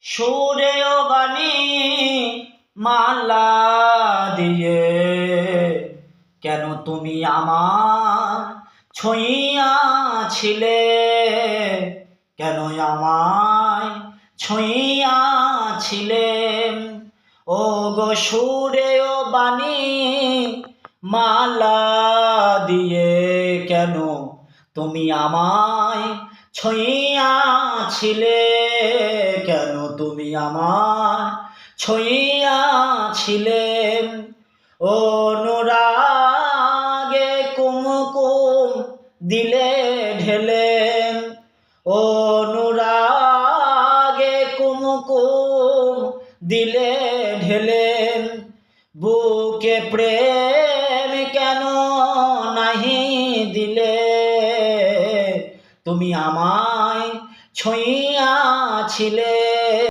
সুরেও বাণী মালা দিয়ে কেন তুমি আমার ছুঁইয়াছিলে, কেন আমায় ছুঁইয়াছিলে। ও গো সুরেও বাণী মালা দিয়ে কেন তুমি আমায় ছুঁইয়াছিলে, কেন তুমি আমায় ছুঁইয়াছিলে। অনুরাগে কুমকুম দিলে ঢেলে, অনুরাগে কুমকুম দিলে ঢেলে। বুকে প্রেম কেন নাহি দিলে, তুমি আমায় ছুঁইয়াছিলে।